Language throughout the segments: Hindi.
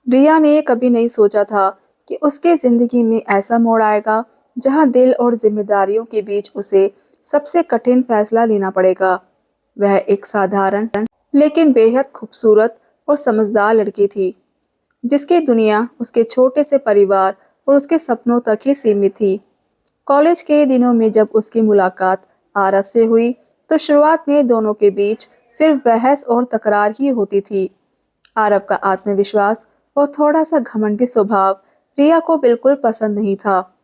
रिया ने कभी नहीं सोचा था कि उसके जिंदगी में ऐसा मोड़ आएगा जहां दिल और जिम्मेदारियों के बीच उसे सबसे कठिन फैसला लेना पड़ेगा। वह एक साधारण लेकिन बेहद खूबसूरत और समझदार लड़की थी, जिसकी दुनिया उसके छोटे से परिवार और उसके सपनों तक ही सीमित थी। कॉलेज के दिनों में जब उसकी मुलाकात आरव से हुई, तो शुरुआत में दोनों के बीच सिर्फ बहस और तकरार ही होती थी। आरव का आत्मविश्वास और थोड़ा सा घमंडी स्वभाव रिया को बिल्कुल पसंद नहीं था,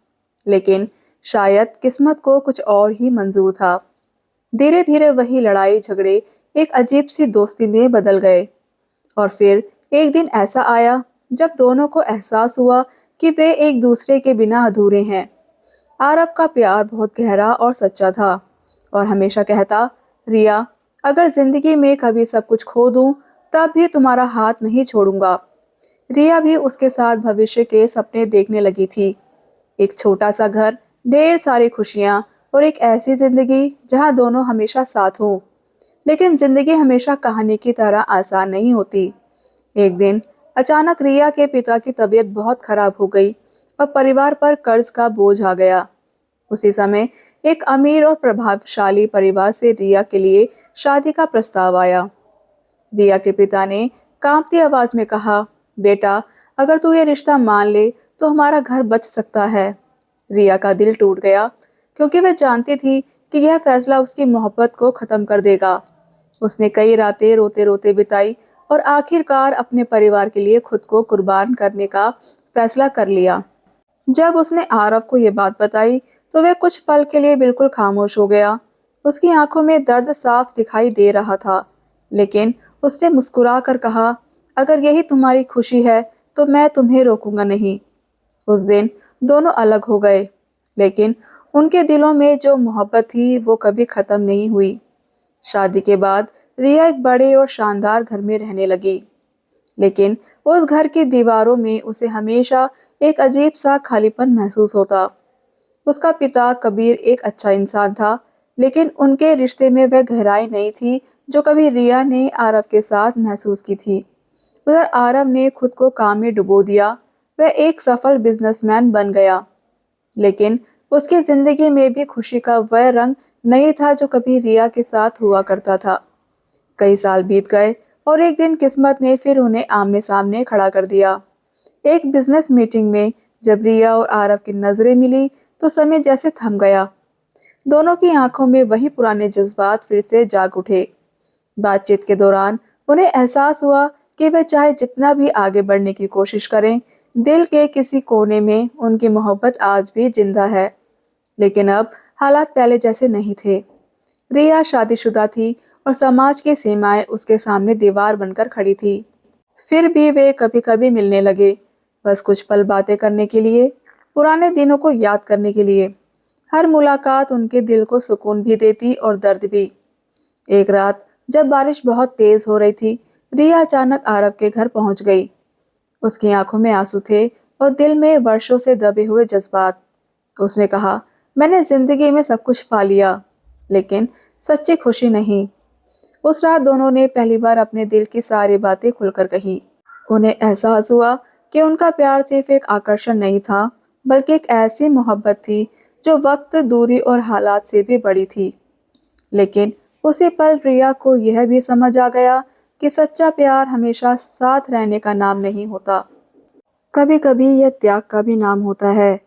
लेकिन शायद किस्मत को कुछ और ही मंजूर था। धीरे धीरे वही लड़ाई झगड़े एक अजीब सी दोस्ती में बदल गए, और फिर एक दिन ऐसा आया जब दोनों को एहसास हुआ कि वे एक दूसरे के बिना अधूरे हैं। आरव का प्यार बहुत गहरा और सच्चा था, और हमेशा कहता, रिया, अगर जिंदगी में कभी सब कुछ खो दूं, तब भी तुम्हारा हाथ नहीं छोड़ूंगा। रिया भी उसके साथ भविष्य के सपने देखने लगी थी। एक छोटा सा घर, ढेर सारी खुशियां और एक ऐसी जिंदगी जहां दोनों हमेशा साथ हों। लेकिन जिंदगी हमेशा कहानी की तरह आसान नहीं होती। एक दिन अचानक रिया के पिता की तबीयत बहुत खराब हो गई और परिवार पर कर्ज का बोझ आ गया। उसी समय एक अमीर और प्रभावशाली परिवार से रिया के लिए शादी का प्रस्ताव आया। रिया के पिता ने कांपती आवाज में कहा, बेटा, अगर तू ये रिश्ता मान ले तो हमारा घर बच सकता है। रिया का दिल टूट गया, क्योंकि वह जानती थी कि यह फैसला उसकी मोहब्बत को खत्म कर देगा। उसने कई रातें रोते रोते बिताई और आखिरकार अपने परिवार के लिए खुद को कुर्बान करने का फैसला कर लिया। जब उसने आरव को ये बात बताई, तो वह कुछ पल के लिए बिल्कुल खामोश हो गया। उसकी आंखों में दर्द साफ दिखाई दे रहा था, लेकिन उसने मुस्कुरा कर कहा, अगर यही तुम्हारी खुशी है तो मैं तुम्हें रोकूंगा नहीं। उस दिन दोनों अलग हो गए, लेकिन उनके दिलों में जो मोहब्बत थी वो कभी खत्म नहीं हुई। शादी के बाद रिया एक बड़े और शानदार घर में रहने लगी, लेकिन उस घर की दीवारों में उसे हमेशा एक अजीब सा खालीपन महसूस होता। उसका पिता कबीर एक अच्छा इंसान था, लेकिन उनके रिश्ते में वह गहराई नहीं थी जो कभी रिया ने आरव के साथ महसूस की थी। उधर आरव ने खुद को काम में डुबो दिया। वह एक सफल बिजनेसमैन बन गया, लेकिन उसकी जिंदगी में भी खुशी का वह रंग नहीं था जो कभी रिया के साथ हुआ करता था। कई साल बीत गए और एक दिन किस्मत ने फिर उन्हें आमने सामने खड़ा कर दिया। एक बिजनेस मीटिंग में जब रिया और आरव की नजरें मिली, तो समय जैसे थम गया। दोनों की आंखों में वही पुराने जज्बात फिर से जाग उठे। बातचीत के दौरान उन्हें एहसास हुआ कि वे चाहे जितना भी आगे बढ़ने की कोशिश करें, दिल के किसी कोने में उनकी मोहब्बत आज भी जिंदा है। लेकिन अब हालात पहले जैसे नहीं थे। रिया शादीशुदा थी और समाज की सीमाएं उसके सामने दीवार बनकर खड़ी थी। फिर भी वे कभी कभी मिलने लगे, बस कुछ पल बातें करने के लिए, पुराने दिनों को याद करने के लिए। हर मुलाकात उनके दिल को सुकून भी देती और दर्द भी। एक रात जब बारिश बहुत तेज हो रही थी, रिया अचानक आरव के घर पहुंच गई। उसकी आंखों में आंसू थे और दिल में वर्षों से दबे हुए जज्बात। उसने कहा, मैंने जिंदगी में सब कुछ पा लिया, लेकिन सच्ची खुशी नहीं। उस रात दोनों ने पहली बार अपने दिल की सारी बातें खुलकर कही। उन्हें एहसास हुआ कि उनका प्यार सिर्फ एक आकर्षण नहीं था, बल्कि एक ऐसी मोहब्बत थी जो वक्त, दूरी और हालात से भी बड़ी थी। लेकिन उसी पल रिया को यह भी समझ आ गया कि सच्चा प्यार हमेशा साथ रहने का नाम नहीं होता, कभी कभी यह त्याग का भी नाम होता है।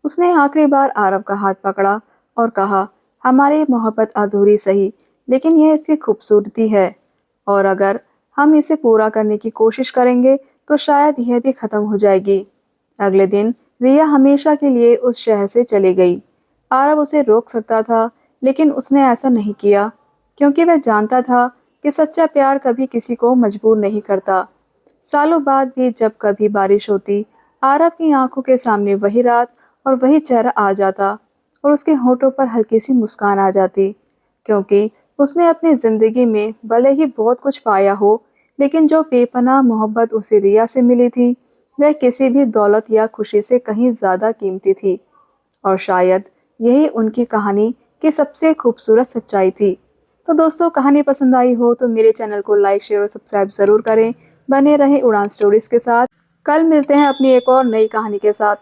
उसने आखिरी बार आरव का हाथ पकड़ा और कहा, हमारी मोहब्बत अधूरी सही, लेकिन यह इसकी खूबसूरती है, और अगर हम इसे पूरा करने की कोशिश करेंगे तो शायद यह भी खत्म हो जाएगी। अगले दिन रिया हमेशा के लिए उस शहर से चली गई। आरव उसे रोक सकता था, लेकिन उसने ऐसा नहीं किया, क्योंकि वह जानता था कि सच्चा प्यार कभी किसी को मजबूर नहीं करता। सालों बाद भी जब कभी बारिश होती, आरव की आंखों के सामने वही रात और वही चेहरा आ जाता, और उसके होठों पर हल्की सी मुस्कान आ जाती, क्योंकि उसने अपनी जिंदगी में भले ही बहुत कुछ पाया हो, लेकिन जो बेपनाह मोहब्बत उसे रिया से मिली थी, वह किसी भी दौलत या खुशी से कहीं ज्यादा कीमती थी। और शायद यही उनकी कहानी की सबसे खूबसूरत सच्चाई थी। तो दोस्तों, कहानी पसंद आई हो तो मेरे चैनल को लाइक, शेयर और सब्सक्राइब जरूर करें। बने रहें उड़ान स्टोरीज के साथ। कल मिलते हैं अपनी एक और नई कहानी के साथ।